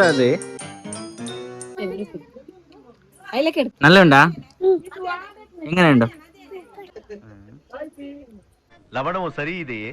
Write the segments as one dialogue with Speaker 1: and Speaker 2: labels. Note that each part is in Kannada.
Speaker 1: అది నల్లుండా എങ്ങനെയുണ്ട്
Speaker 2: ಲವಣವು ಸರಿ ಇದೆಯೇ?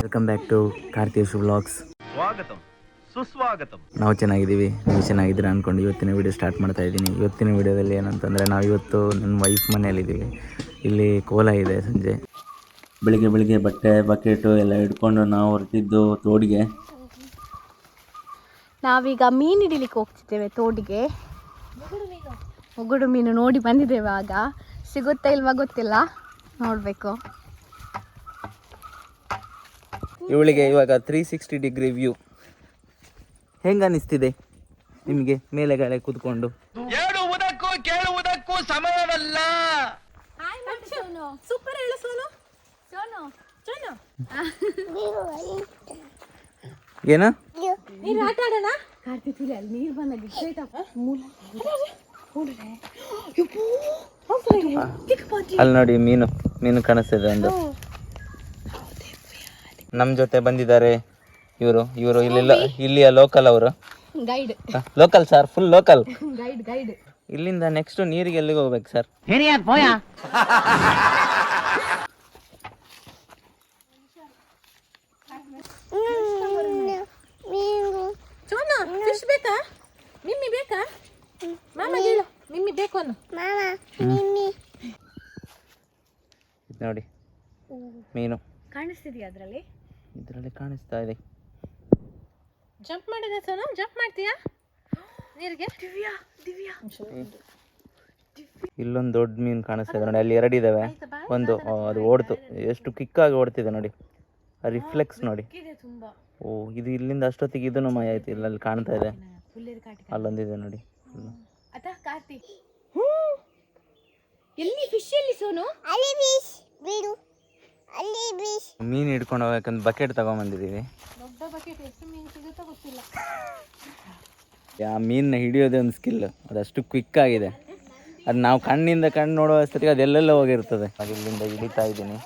Speaker 1: Welcome back to Karthiyesh vlogs.
Speaker 2: ಸ್ವಾಗತಂ ಸುಸ್ವಾಗತಂ.
Speaker 1: ನಾವು ಚೆನ್ನಾಗಿದ್ದೀವಿ, ನೀವು ಚೆನ್ನಾಗಿದ್ದೀರಾ ಅಂದ್ಕೊಂಡು ಇವತ್ತಿನ ವಿಡಿಯೋ ಸ್ಟಾರ್ಟ್ ಮಾಡ್ತಾ ಇದ್ದೀನಿ. ಇವತ್ತಿನ ವಿಡಿಯೋದಲ್ಲಿ ಏನಂತಂದರೆ ನಾವು ಇವತ್ತು ನನ್ನ ವೈಫ್ ಮನೆಯಲ್ಲಿದ್ದೀವಿ. ಇಲ್ಲಿ ಕೋಲ ಇದೆ. ಸಂಜೆ ಬೆಳಿಗ್ಗೆ ಬಟ್ಟೆ ಬಕೆಟು ಎಲ್ಲ ಹಿಡ್ಕೊಂಡು ನಾವು ಹೊರಟಿದ್ದು ತೋಡಿಗೆ.
Speaker 3: ನಾವೀಗ ಮೀನು ಹಿಡಿಲಿಕ್ಕೆ ಹೋಗ್ತಿದ್ದೇವೆ ತೋಡಿಗೆ. ಮುಗುಡು ಮೀನು ನೋಡಿ ಬಂದಿದ್ದೇವೆ. ಆಗ ಸಿಗುತ್ತಾ ಇಲ್ವಾ ಗೊತ್ತಿಲ್ಲ, ನೋಡಬೇಕು.
Speaker 1: ಇವಳಿಗೆ ಇವಾಗ 360 ಡಿಗ್ರಿ ವ್ಯೂ ಹೆಂಗ ಅನಿಸ್ತಿದೆ ನಿಮಗೆ ಮೇಲೆಗಡೆ ಕೂತ್ಕೊಂಡು?
Speaker 2: ಹೇಳುವುದಕ್ಕೂ ಕೇಳುವುದಕ್ಕೂ ಸಮಯವಲ್ಲ.
Speaker 3: ಸೂಪರ್ ಹೇಳು ಸೋನು. ಸೋನು ಸೋನು
Speaker 1: ಏನು
Speaker 3: ನೀರು ಆಟ ಆಡೋಣ. ಕಾರ್ತಿಕ್ ಅಲ್ಲಿ ನೀರು ಬಂದಾಗ
Speaker 1: ಅಲ್ಲಿ ನೋಡಿ ಮೀನು ಕಾಣಿಸ್ತಿದೆ ಒಂದು. ನಮ್ಮ ಜೊತೆ ಬಂದಿದ್ದಾರೆ ಇವರು ಇಲ್ಲಿಯ ಲೋಕಲ್. ಅವರು
Speaker 3: guide,
Speaker 1: local sir, full local
Speaker 3: guide.
Speaker 1: ಇಲ್ಲಿಂದ ನೆಕ್ಸ್ಟ್ ನೀರಿಗೆ ಎಲ್ಲಿಗೆ ಹೋಗ್ಬೇಕು ಸರ್?
Speaker 3: ಸೋನು ಫಿಶ್ ಬೇಕಾ? ಮಿಮ್ಮಿ ಬೇಕಾ? ಮಾಮ ಹೇಳು, ಮಿಮ್ಮಿ ಬೇಕು ಅನ್ನು.
Speaker 1: ನೋಡಿ ಮೀನು
Speaker 3: ಕಾಣಿಸ್ತಿದ್ಯಾ
Speaker 1: ಇದರಲ್ಲಿ ಕಾಣಿಸ್ತಾ ಇದೆ.
Speaker 3: ಜಂಪ್ ಮಾಡಿದ ಸೋನು, ಜಂಪ್ ಮಾಡ್ತೀಯಾ ನೀರಿಗೆ?
Speaker 1: ಇಲ್ಲೊಂದು ದೊಡ್ಡ ಮೀನು ಕಾಣಿಸ್ತಾ ಇದೆ ನೋಡಿ. ಅಲ್ಲಿ ಎರಡಿದಾವೆ. ಒಂದು ಅದು ಓಡ್ತು, ಎಷ್ಟು ಕ್ವಿಕ್ಕಾಗಿ ಓಡ್ತಿದೆ ನೋಡಿ. ರಿಫ್ಲೆಕ್ಸ್ ನೋಡಿ. ಓ, ಇದು ಇಲ್ಲಿಂದ ಅಷ್ಟೊತ್ತಿಗೆ ಇದನ್ನು ಮಾಯ ಆಯ್ತು. ಇಲ್ಲಲ್ಲಿ ಕಾಣ್ತಾ ಇದೆ, ಅಲ್ಲೊಂದಿದೆ ನೋಡಿ.
Speaker 3: ಎಲ್ಲಿ ಫಿಶ್? ಎಲ್ಲಿ ಸೋನು?
Speaker 1: ಮೀನು ಹಿಡ್ಕೊಂಡು ಹೋಗ್ಬೇಕಂತ ಬಕೆಟ್ ತಗೊಂಬಂದಿದ್ದೀವಿ. ಆ ಮೀನನ್ನ ಹಿಡಿಯೋದೇ ಒಂದು ಸ್ಕಿಲ್. ಅದಷ್ಟು ಕ್ವಿಕ್ ಆಗಿದೆ. ಅದು ನಾವು ಕಣ್ಣಿಂದ ಕಣ್ಣು ನೋಡೋ ಅಷ್ಟೊತ್ತಿಗೆ ಅದೆಲ್ಲೆಲ್ಲ ಹೋಗಿರ್ತದೆ. ಅದು ಇಲ್ಲಿಂದ ಹಿಡಿತಾ ಇದ್ದೀನಿ.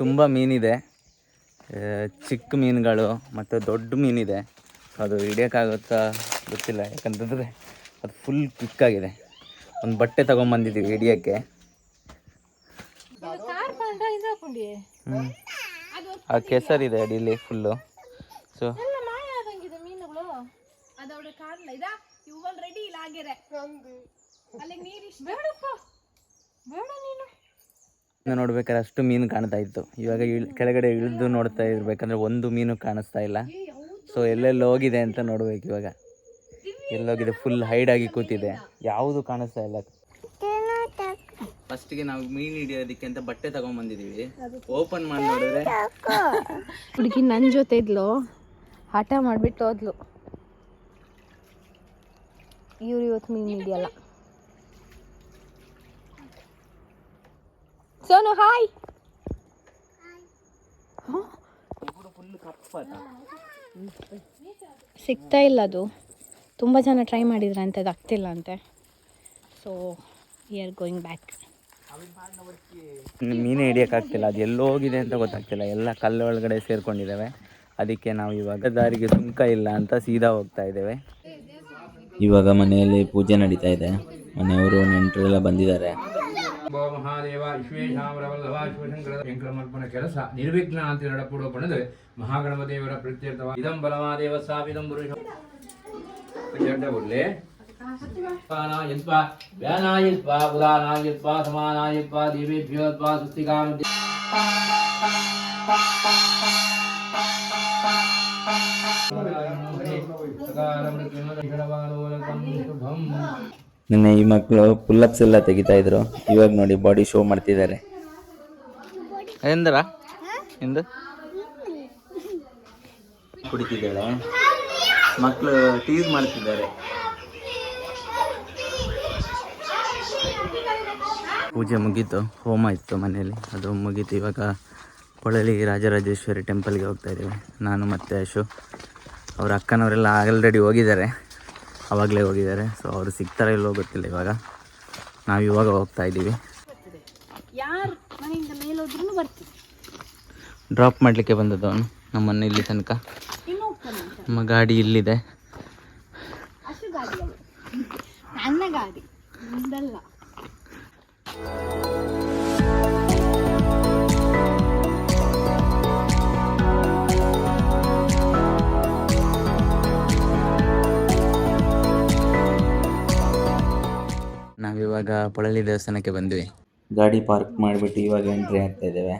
Speaker 1: ತುಂಬ ಮೀನಿದೆ, ಚಿಕ್ಕ ಮೀನುಗಳು ಮತ್ತು ದೊಡ್ಡ ಮೀನಿದೆ. ಅದು ಹಿಡಿಯೋಕ್ಕಾಗುತ್ತಾ ಗೊತ್ತಿಲ್ಲ, ಯಾಕಂತಂದರೆ ಅದು ಫುಲ್ ಕ್ವಿಕ್ಕಾಗಿದೆ. ಒಂದು ಬಟ್ಟೆ ತೊಗೊಂಬಂದಿದ್ದೀವಿ ಹಿಡಿಯೋಕ್ಕೆ. ಆ ಕೆಸರಿದೆ ಅಡಿಲಿ ಫುಲ್ಲು. ಸೊ ನೋಡ್ಬೇಕಾದ್ರೆ ಅಷ್ಟು ಮೀನು ಕಾಣ್ತಾ ಇತ್ತು. ಇವಾಗ ಕೆಳಗಡೆ ಇಳಿದು ನೋಡ್ತಾ ಇರ್ಬೇಕಂದ್ರೆ ಒಂದು ಮೀನು ಕಾಣಿಸ್ತಾ ಇಲ್ಲ. ಸೊ ಎಲ್ಲೆಲ್ಲಿ ಹೋಗಿದೆ ಅಂತ ನೋಡ್ಬೇಕು. ಇವಾಗ ಎಲ್ಲೋಗಿದೆ, ಫುಲ್ ಹೈಡ್ ಆಗಿ ಕೂತಿದೆ, ಯಾವುದು ಕಾಣಿಸ್ತಾ ಇಲ್ಲ. ಫಸ್ಟಿಗೆ ನಾವು ಮೀನು ಹಿಡಿಯೋದಕ್ಕೆ ಅಂತ ಬಟ್ಟೆ ತಗೊಂಡ್ಬಂದಿದ್ದೀವಿ. ಓಪನ್ ಮಾಡಿ ನೋಡಿದ್ರೆ
Speaker 3: ಹುಡುಗಿ ನನ್ನ ಜೊತೆ ಇದ್ಲು, ಹಠ ಮಾಡಿಬಿಟ್ಟು ಹೋದ್ಲು. ಇವ್ರು ಇವತ್ತು ಮೀನು ಹಿಡಿಯಲ್ಲ. ಸೋನು ಹಾಯ್. ಸಿಗ್ತಾ ಇಲ್ಲ ಅದು. ತುಂಬ ಜನ ಟ್ರೈ ಮಾಡಿದ್ರಂತೆ, ಅದು ಆಗ್ತಿಲ್ಲ ಅಂತೆ. So we are going back.
Speaker 1: ಮೀನೇ ಹಿಡಿಯೋಕ್ಕಾಗ್ತಿಲ್ಲ, ಅದು ಎಲ್ಲೋಗಿದೆ ಅಂತ ಗೊತ್ತಾಗ್ತಿಲ್ಲ. ಎಲ್ಲ ಕಲ್ಲು ಒಳಗಡೆ ಸೇರ್ಕೊಂಡಿದ್ದಾವೆ. ಅದಕ್ಕೆ ನಾವು ಇವಾಗ ದಾರಿಗೆ ಸುಂಕ ಇಲ್ಲ ಅಂತ ಸೀದಾ ಹೋಗ್ತಾ ಇದ್ದೇವೆ. ಇವಾಗ ಮನೆಯಲ್ಲಿ ಪೂಜೆ ನಡೀತಾ ಇದೆ. ಮನೆಯವರು ನೆಂಟರೆಲ್ಲ ಬಂದಿದ್ದಾರೆ.
Speaker 4: ಮಹಾದೇವ ವಿಶ್ವೇಶಾಮರವಲ್ಲಭ ಶಿವಶಂಕರ ಶಂಕರಮರ್ಪಣ ಕೆಲಸ ನಿರ್ವಿಘ್ನ ಅಂತ ನಡಪುಡೋ ಪಣದು ಮಹಾಗಣಪದೇವರ ಪ್ರತ್ಯರ್ಥವ ಇದಂ ಬಲಮಾದೇವ ಸಾವಿದಂ ಪುರುಷ ಜಡ್ಡಬುರ್ಲೆ ಪಾನಾಯತ್ವ ವ್ಯಾನಾಯತ್ವ ಉದಾನಾಯತ್ವ ಸಮಾನಾಯತ್ವ ದೇವೇಭ್ಯೋತ್ವ ಸುಸ್ತಿಕಾಮ
Speaker 1: ನಿನ್ನೆ ಈ ಮಕ್ಕಳು ಪುಲ್ಲಪ್ಸ್ ಎಲ್ಲ ತೆಗಿತಾ ಇದ್ರು. ಇವಾಗ ನೋಡಿ ಬಾಡಿ ಶೋ ಮಾಡ್ತಿದ್ದಾರೆ. ಎಂದ್ರ ಎಂದು ಕುಡಿತಿದ್ದಾಳೆ. ಮಕ್ಕಳು ಟೀಸ್ ಮಾಡ್ತಿದ್ದಾರೆ. ಪೂಜೆ ಮುಗೀತು, ಹೋಮ ಇತ್ತು ಮನೆಯಲ್ಲಿ, ಅದು ಮುಗೀತು. ಇವಾಗ ಪೊಳಲಿ ರಾಜರಾಜೇಶ್ವರಿ ಟೆಂಪಲ್ಗೆ ಹೋಗ್ತಾ ಇದ್ದೀವಿ, ನಾನು ಮತ್ತು ಅಶು. ಅವ್ರ ಅಕ್ಕನವರೆಲ್ಲ ಆಲ್ರೆಡಿ ಹೋಗಿದ್ದಾರೆ, ಆವಾಗಲೇ ಹೋಗಿದ್ದಾರೆ. ಸೊ ಅವರು ಸಿಗ್ತಾರೋ ಇಲ್ಲೋ ಗೊತ್ತಿಲ್ಲ. ಇವಾಗ ನಾವು ಇವಾಗ ಹೋಗ್ತಾ ಇದ್ದೀವಿ. ಡ್ರಾಪ್ ಮಾಡಲಿಕ್ಕೆ ಬಂದದ್ದು ಅವನು ನಮ್ಮನ್ನು ಇಲ್ಲಿ ತನಕ. ನಮ್ಮ ಗಾಡಿ ಇಲ್ಲಿದೆ.
Speaker 3: ನನ್ನ ಗಾಡಿ ಮುಂದಲ್ಲ.
Speaker 1: ನಾವಿವಾಗ ಪೊಳಲಿ ದೇವಸ್ಥಾನಕ್ಕೆ ಬಂದ್ವಿ. ಗಾಡಿ ಪಾರ್ಕ್ ಮಾಡಿಬಿಟ್ಟು ಇವಾಗ ಎಂಟ್ರಿ ಆಗ್ತಾ ಇದ್ದೇವೆ.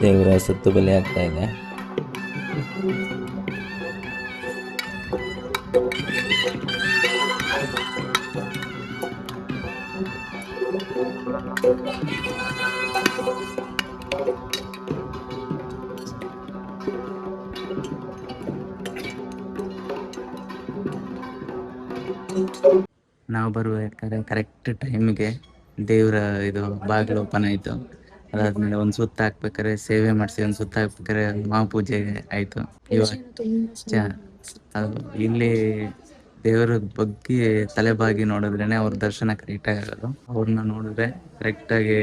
Speaker 1: ದೇವರ ಸುತ್ತು ಬಲಿ ಆಗ್ತಾ ಇದೆ. ನಾವು ಬರುವಾಗ ಕರೆಕ್ಟ್ ಟೈಮಿಗೆ ದೇವರ ಇದು ಬಾಗಿಲು ಓಪನ್ ಆಯಿತು. ಅದಾದ್ಮೇಲೆ ಒಂದು ಸುತ್ತ ಹಾಕ್ಬೇಕಾರೆ ಸೇವೆ ಮಾಡಿಸಿ, ಒಂದು ಸುತ್ತ ಹಾಕ್ಬೇಕಾರೆ ಮಹಾಪೂಜೆ ಆಯಿತು. ಅದು ಇಲ್ಲಿ ದೇವರ ಬಗ್ಗೆ ತಲೆಬಾಗಿ ನೋಡಿದ್ರೇನೆ ಅವ್ರ ದರ್ಶನ ಕರೆಕ್ಟಾಗಿ ಆಗೋದು. ಅವ್ರನ್ನ ನೋಡಿದ್ರೆ ಕರೆಕ್ಟಾಗಿ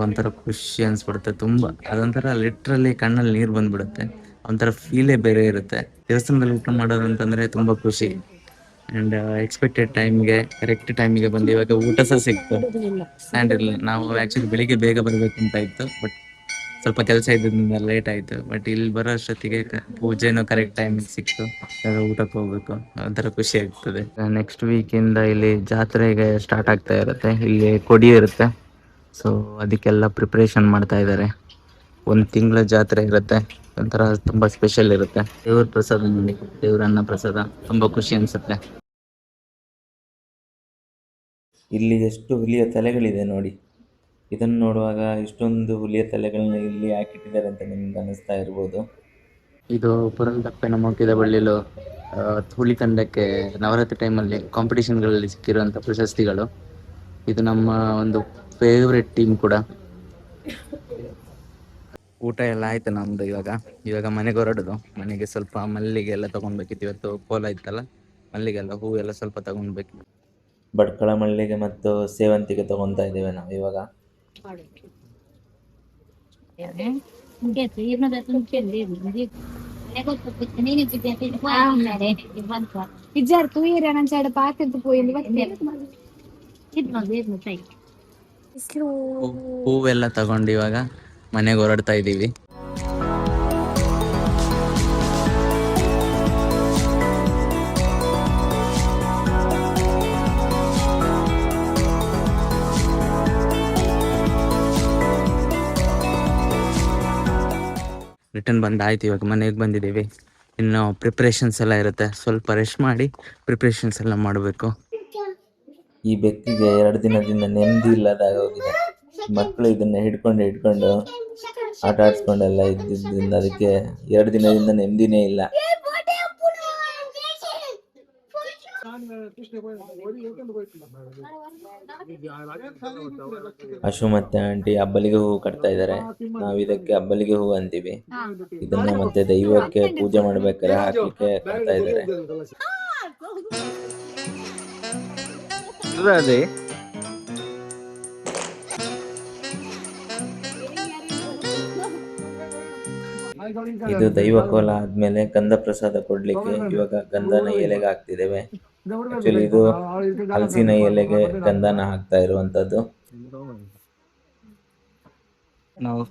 Speaker 1: ಒಂಥರ ಖುಷಿ ಅನ್ಸ್ಬಿಡುತ್ತೆ ತುಂಬ. ಅದೊಂಥರ ಲಿಟ್ರಲಿ ಕಣ್ಣಲ್ಲಿ ನೀರು ಬಂದ್ಬಿಡುತ್ತೆ. ಒಂಥರ ಫೀಲೇ ಬೇರೆ ಇರುತ್ತೆ. ದೇವಸ್ಥಾನದಲ್ಲಿ ಊಟ ಮಾಡೋದು ಅಂತಂದರೆ ತುಂಬ ಖುಷಿ. ಆ್ಯಂಡ್ ಎಕ್ಸ್ಪೆಕ್ಟೆಡ್ ಟೈಮ್ಗೆ ಕರೆಕ್ಟ್ ಟೈಮಿಗೆ ಬಂದು ಇವಾಗ ಊಟ ಸಹ ಸಿಕ್ತು. ಆ್ಯಂಡ್ ನಾವು ಆ್ಯಕ್ಚುಲಿ ಬೆಳಿಗ್ಗೆ ಬೇಗ ಬರಬೇಕು ಅಂತ ಇತ್ತು, ಬಟ್ ಸ್ವಲ್ಪ ಕೆಲಸ ಇದ್ದಿದ್ದರಿಂದ ಲೇಟ್ ಆಯಿತು. ಬಟ್ ಇಲ್ಲಿ ಬರೋ ಅಷ್ಟೊತ್ತಿಗೆ ಪೂಜೆನೂ ಕರೆಕ್ಟ್ ಟೈಮಿಗೆ ಸಿಕ್ತು. ಇವಾಗ ಊಟಕ್ಕೆ ಹೋಗ್ಬೇಕು, ಒಂಥರ ಖುಷಿ ಆಗ್ತದೆ. ನೆಕ್ಸ್ಟ್ ವೀಕಿಂದ ಇಲ್ಲಿ ಜಾತ್ರೆಗೆ ಸ್ಟಾರ್ಟ್ ಆಗ್ತಾ ಇರುತ್ತೆ. ಇಲ್ಲಿ ಕೊಡಿ ಇರುತ್ತೆ, ಸೊ ಅದಕ್ಕೆಲ್ಲ ಪ್ರಿಪ್ರೇಷನ್ ಮಾಡ್ತಾ ಇದ್ದಾರೆ. 1 ತಿಂಗಳ ಜಾತ್ರೆ ಇರುತ್ತೆ, ಒಂಥರ ತುಂಬ ಸ್ಪೆಷಲ್ ಇರುತ್ತೆ. ದೇವ್ರ ಪ್ರಸಾದ ನೋಡಿ, ದೇವ್ರ ಅನ್ನ ಪ್ರಸಾದ ತುಂಬ ಖುಷಿ ಅನಿಸುತ್ತೆ. ಇಲ್ಲಿ ಎಷ್ಟು ಹುಲಿಯ ತಲೆಗಳಿದೆ ನೋಡಿ. ಇದನ್ನು ನೋಡುವಾಗ ಇಷ್ಟೊಂದು ಹುಲಿಯ ತಲೆಗಳನ್ನ ಇಲ್ಲಿ ಹಾಕಿಟ್ಟಿದ್ದಾರೆ ಅಂತ ನಿಮ್ಗೆ ಅನಿಸ್ತಾ ಇರ್ಬೋದು. ಇದು ಪುರಂದಪ್ಪನ ಮೋಕಿದ ಬಳ್ಳಿಲು ಹುಲಿ ತಂಡಕ್ಕೆ ನವರಾತ್ರಿ ಟೈಮಲ್ಲಿ ಕಾಂಪಿಟೇಷನ್ಗಳಲ್ಲಿ ಸಿಕ್ಕಿರುವಂಥ ಪ್ರಶಸ್ತಿಗಳು. ಇದು ನಮ್ಮ ಒಂದು ಫೇವ್ರೆಟ್ ಟೀಮ್ ಕೂಡ. ಊಟ ಎಲ್ಲ ಆಯ್ತು ನಮ್ದು. ಇವಾಗ ಮನೆಗೆ ಹೊರಡೋದು. ಮನೆಗೆ ಸ್ವಲ್ಪ ಮಲ್ಲಿಗೆ ಎಲ್ಲ ತಗೊಂಡ್ಬೇಕಿತ್ತು. ಇವತ್ತು ಕೋಲ ಇತ್ತಲ್ಲ, ಮಲ್ಲಿಗೆಲ್ಲ ಹೂವೆಲ್ಲ ಸ್ವಲ್ಪ ತಗೊಂಡ್ಬೇಕು. ಬಡ್ಕಳ ಮಲ್ಲಿಗೆ ಮತ್ತು ಸೇವಂತಿಗೆ ತಗೊತಾ ಇದ್ದೇವೆ ನಾವು ಇವಾಗ. ಹೂವೆಲ್ಲ ತಗೊಂಡು ಇವಾಗ ಮನೆಗೆ ಹೊರಡ್ತಾ ಇದ್ದೀವಿ. ರಿಟರ್ನ್ ಬಂದಾಯ್ತು. ಇವಾಗ ಮನೆಗೆ ಬಂದಿದ್ದೀವಿ. ಇನ್ನು ಪ್ರಿಪ್ರೇಷನ್ಸ್ ಎಲ್ಲ ಇರುತ್ತೆ, ಸ್ವಲ್ಪ ರೆಸ್ಟ್ ಮಾಡಿ ಪ್ರಿಪ್ರೇಷನ್ಸ್ ಎಲ್ಲ ಮಾಡಬೇಕು. ಈ ಬೆಕ್ಕಿಗೆ 2 ದಿನದಿಂದ ನೆಮ್ಮದಿ ಇಲ್ಲದಾಗ ಹೋಗಿದೆ. ಮಕ್ಕಳು ಇದನ್ನ ಹಿಡ್ಕೊಂಡು ಆಟ ಆಡಿಸ್ಕೊಂಡೆಲ್ಲ ಇದ್ದಿದ್ದರಿಂದ ಅದಕ್ಕೆ 2 ದಿನದಿಂದ ನೆಮ್ಮದಿನೇ ಇಲ್ಲ. ಅಶು ಮತ್ತೆ ಆಂಟಿ ಅಬ್ಬಲಿಗೆ ಹೂವು ಕಟ್ತಾ ಇದ್ದಾರೆ. ನಾವು ಇದಕ್ಕೆ ಅಬ್ಬಲಿಗೆ ಹೂವು ಅಂತೀವಿ. ಇದನ್ನ ಮತ್ತೆ ದೈವಕ್ಕೆ ಪೂಜೆ ಮಾಡ್ಬೇಕಾದ್ರೆ ಹಾಕ್ಲಿಕ್ಕೆ ಕಟ್ತಾ ಇದ್ದಾರೆ. ಇದು ದೈವ ಕೋಲ ಆದ್ಮೇಲೆ ಗಂಧ ಪ್ರಸಾದ ಕೊಡ್ಲಿಕ್ಕೆ ಇವಾಗ ಗಂಧನ ಎಲೆಗೆ ಹಾಕ್ತಿದ್ದೇವೆ. ಆಕ್ಚುಲಿ ಇದು ಹಲಸಿನ ಎಲೆಗೆ ಗಂಧನ ಹಾಕ್ತಾ ಇರುವಂತದ್ದು. ನಾವು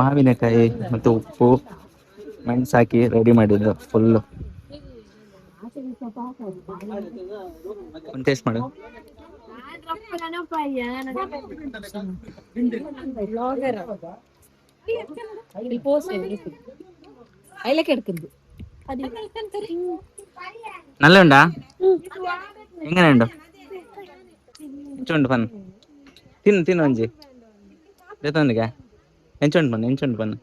Speaker 1: ಮಾವಿನಕಾಯಿ ಮತ್ತು ಉಪ್ಪು ಮೆಣಸು ಹಾಕಿ ರೆಡಿ ಮಾಡಿದ್ದು ಫುಲ್ಲು. ಒಂದು ಟೇಸ್ಟ್ ಮಾಡು.
Speaker 3: അതിലൊക്കെ എടുക്കുന്നത്
Speaker 1: നല്ല ഉണ്ടാ എങ്ങനെയുണ്ട് ಎಂಚುಂಡು ಪನ್ ತಿನ್ನು ಒಂಜಿ ಜೊತೆಗೆ ಎಂಚುಂಡು ಪನ್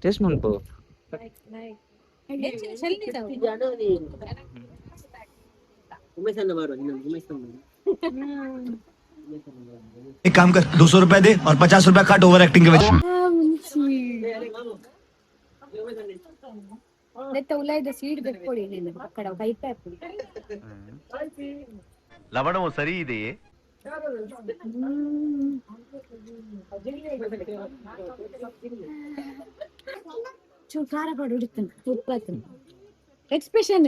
Speaker 1: ಟೇಸ್ಟ್ ಮಾಡ್ಕೋ
Speaker 5: एक काम कर 200 रुपए दे और 50 रुपए काट ओवर एक्टिंग के वजह
Speaker 2: ಲವಣವು ಸರಿ ಇದೆಯೇ?
Speaker 3: ಎಕ್ಸ್ಪ್ರೆಷನ್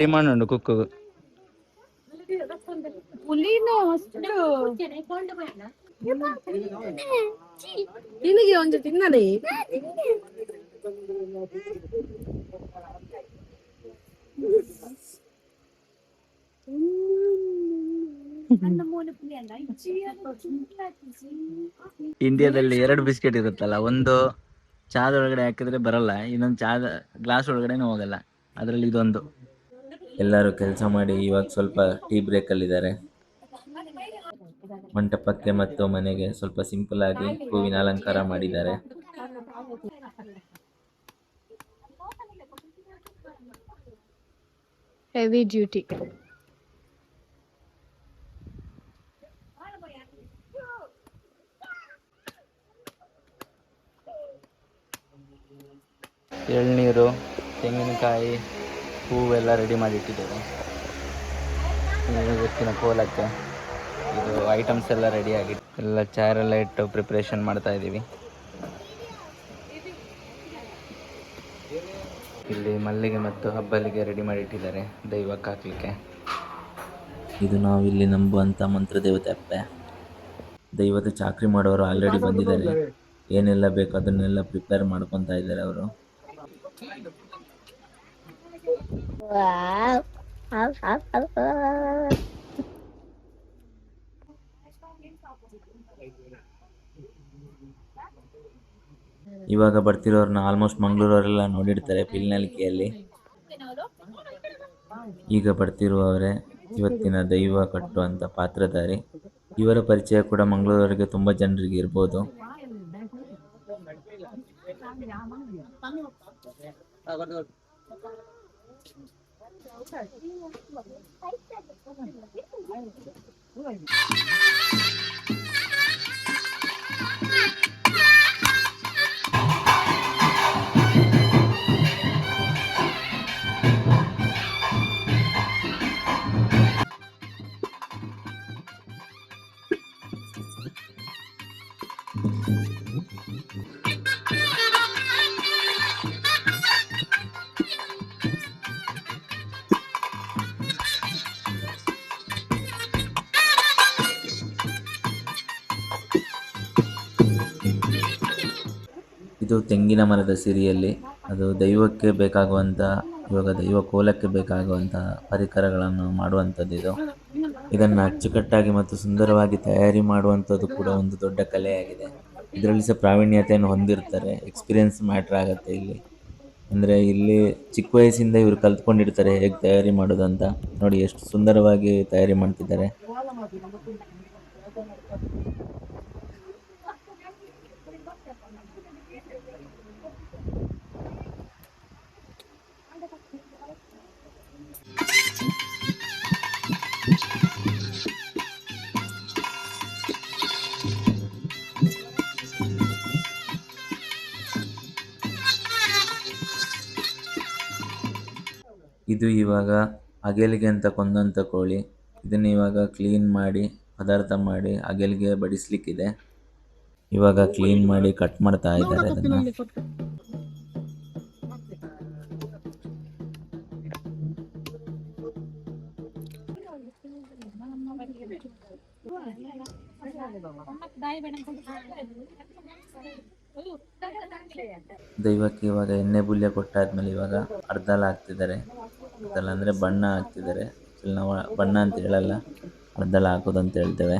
Speaker 1: ಡಿಮಾಂಡ್ ಉಂಟು ಕುಕ್ಕು
Speaker 3: ನಿನಗೆ ಒಂದು ತಿನ್ನಲೇ
Speaker 1: ಇಂಡಿಯಾದಲ್ಲಿ 2 ಬಿಸ್ಕೆಟ್ ಇರುತ್ತಲ್ಲ, ಒಂದು ಚಾದ ಒಳಗಡೆ ಹಾಕಿದ್ರೆ ಬರಲ್ಲ, ಇನ್ನೊಂದು ಚಾದ ಗ್ಲಾಸ್ ಒಳಗಡೆನೂ ಹೋಗಲ್ಲ. ಅದರಲ್ಲಿ ಇದೊಂದು. ಎಲ್ಲರೂ ಕೆಲಸ ಮಾಡಿ ಇವಾಗ ಸ್ವಲ್ಪ ಟೀ ಬ್ರೇಕಲ್ಲಿದ್ದಾರೆ. ಮಂಟಪಕ್ಕೆ ಮತ್ತು ಮನೆಗೆ ಸ್ವಲ್ಪ ಸಿಂಪಲ್ ಆಗಿ ಹೂವಿನ ಅಲಂಕಾರ ಮಾಡಿದ್ದಾರೆ.
Speaker 3: Heavy duty.
Speaker 1: ಎಳ್ನೀರು, ತೆಂಗಿನಕಾಯಿ, ಹೂವೆಲ್ಲ ರೆಡಿ ಮಾಡಿಟ್ಟಿದ್ದೇವೆ ಇವತ್ತಿನ ಕೋಲಕ್ಕೆ. ಇದು ಐಟಮ್ಸ್ ಎಲ್ಲ ರೆಡಿ ಆಗಿದೆ, ಎಲ್ಲ ಚೇರೆಲ್ಲ ಇಟ್ಟು ಪ್ರಿಪ್ರೇಷನ್ ಮಾಡ್ತಾ ಇದ್ದೀವಿ. ಇಲ್ಲಿ ಮಲ್ಲಿಗೆ ಮತ್ತು ಹಬ್ಬಲಿಗೆ ರೆಡಿ ಮಾಡಿಟ್ಟಿದ್ದಾರೆ ದೈವಕ್ಕೆ ಹಾಕ್ಲಿಕ್ಕೆ. ಇದು ನಾವು ಇಲ್ಲಿ ನಂಬುವಂಥ ಮಂತ್ರದೇವತೆ ಅಪ್ಪೆ. ದೈವದ ಚಾಕ್ರಿ ಮಾಡೋರು ಆಲ್ರೆಡಿ ಬಂದಿದ್ದಾರೆ. ಏನೆಲ್ಲ ಬೇಕು ಅದನ್ನೆಲ್ಲ ಪ್ರಿಪೇರ್ ಮಾಡ್ಕೊತಾ ಇದ್ದಾರೆ ಅವರು. ಇವಾಗ ಬರ್ತಿರೋರನ್ನ ಆಲ್ಮೋಸ್ಟ್ ಮಂಗಳೂರವರೆಲ್ಲ ನೋಡಿರ್ತಾರೆ ಪಿಲ್ನಲಿಕೆಯಲ್ಲಿ. ಈಗ ಬರ್ತಿರುವವರೇ ಇವತ್ತಿನ ದೈವ ಕಟ್ಟುವಂಥ ಪಾತ್ರಧಾರಿ. ಇವರ ಪರಿಚಯ ಕೂಡ ಮಂಗಳೂರವರಿಗೆ ತುಂಬ ಜನರಿಗೆ ಇರ್ಬೋದು. ಇದು ತೆಂಗಿನ ಮರದ ಸಿರಿಯಲ್ಲಿ ಅದು ದೈವಕ್ಕೆ ಬೇಕಾಗುವಂಥ, ಇವಾಗ ದೈವ ಕೋಲಕ್ಕೆ ಬೇಕಾಗುವಂಥ ಪರಿಕರಗಳನ್ನು ಮಾಡುವಂಥದ್ದು ಇದು. ಇದನ್ನು ಅಚ್ಚುಕಟ್ಟಾಗಿ ಮತ್ತು ಸುಂದರವಾಗಿ ತಯಾರಿ ಮಾಡುವಂಥದ್ದು ಕೂಡ ಒಂದು ದೊಡ್ಡ ಕಲೆಯಾಗಿದೆ. ಇದರಲ್ಲಿ ಸಹ ಪ್ರಾವೀಣ್ಯತೆಯನ್ನು ಹೊಂದಿರ್ತಾರೆ. ಎಕ್ಸ್ಪೀರಿಯನ್ಸ್ ಮ್ಯಾಟ್ರ್ ಆಗುತ್ತೆ ಇಲ್ಲಿ. ಅಂದರೆ ಇಲ್ಲಿ ಚಿಕ್ಕ ವಯಸ್ಸಿಂದ ಇವರು ಕಲ್ತ್ಕೊಂಡಿರ್ತಾರೆ ಹೇಗೆ ತಯಾರಿ ಮಾಡೋದಂತ. ನೋಡಿ ಎಷ್ಟು ಸುಂದರವಾಗಿ ತಯಾರಿ ಮಾಡ್ತಿದ್ದಾರೆ. ಇದು ಇವಾಗ ಅಗೆಲಿಗೆ ಅಂತ ಕೊಂದಂಥ ಕೋಳಿ. ಇದನ್ನು ಇವಾಗ ಕ್ಲೀನ್ ಮಾಡಿ ಪದಾರ್ಥ ಮಾಡಿ ಅಗೆಲಿಗೆ ಬಡಿಸ್ಲಿಕ್ಕಿದೆ. ಇವಾಗ ಕ್ಲೀನ್ ಮಾಡಿ ಕಟ್ ಮಾಡ್ತಾ ಇದ್ದಾರೆ ಅದನ್ನು. ದೈವಕ್ಕೆ ಇವಾಗ ಎಣ್ಣೆ ಬುಲ್ಯ ಕೊಟ್ಟಾದ್ಮೇಲೆ ಇವಾಗ ಅರ್ಧಲ ಹಾಕ್ತಿದ್ದಾರೆ. ಅರ್ಧಲ ಅಂದರೆ ಬಣ್ಣ ಹಾಕ್ತಿದ್ದಾರೆ. ನಾವು ಬಣ್ಣ ಅಂತ ಹೇಳಲ್ಲ, ಅರ್ಧಲ ಹಾಕೋದು ಅಂತ ಹೇಳ್ತೇವೆ.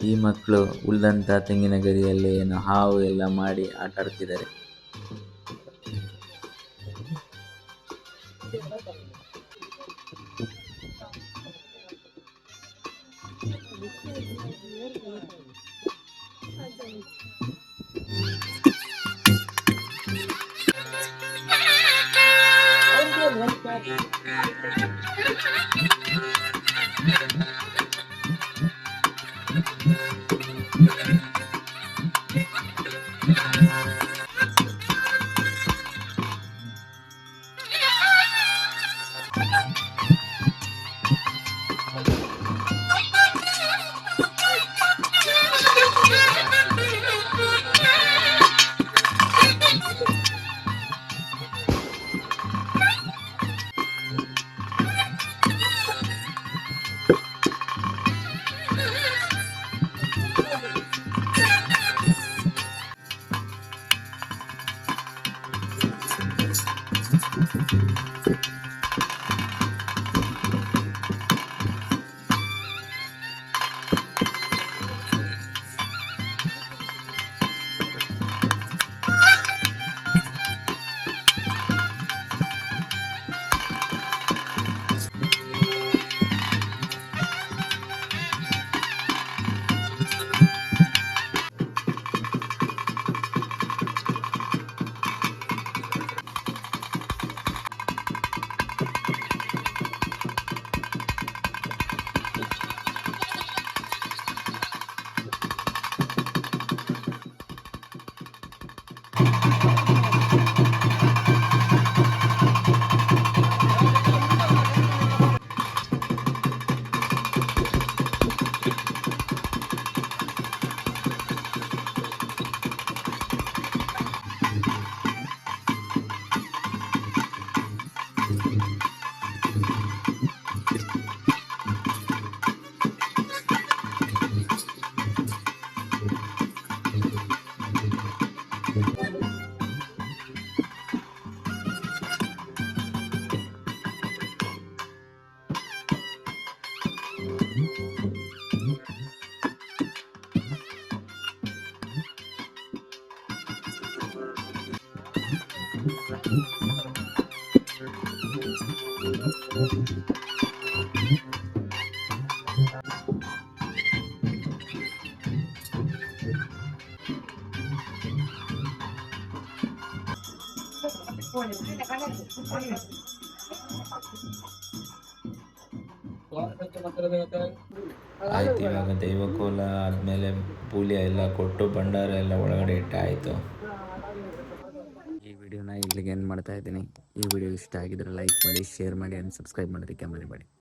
Speaker 1: ಈ ಮಕ್ಕಳು ಉಳಿದಂಥ ತೆಂಗಿನ ಗರಿಯಲ್ಲಿ ಏನೋ ಹಾವು ಎಲ್ಲ ಮಾಡಿ ಆಟ ಆಡ್ತಿದ್ದಾರೆ. ಆಯ್ತು, ಇವಾಗ ದೈವಕೋಲ ಆದಮೇಲೆ ಪೂಲ್ಯ ಎಲ್ಲ ಕೊಟ್ಟು ಭಂಡಾರ ಎಲ್ಲ ಒಳಗಡೆ ಇಟ್ಟಾಯಿತು. ಈ ವಿಡಿಯೋನ ಇಲ್ಲಿಗೆ ಏನು ಮಾಡ್ತಾ ಇದ್ದೀನಿ. ಈ ವಿಡಿಯೋ ಇಷ್ಟ ಆಗಿದ್ರೆ ಲೈಕ್ ಮಾಡಿ, ಶೇರ್ ಮಾಡಿ ಆ್ಯಂಡ್ ಸಬ್ಸ್ಕ್ರೈಬ್ ಮಾಡೋದಕ್ಕೆ ಮರಿಬೇಡಿ.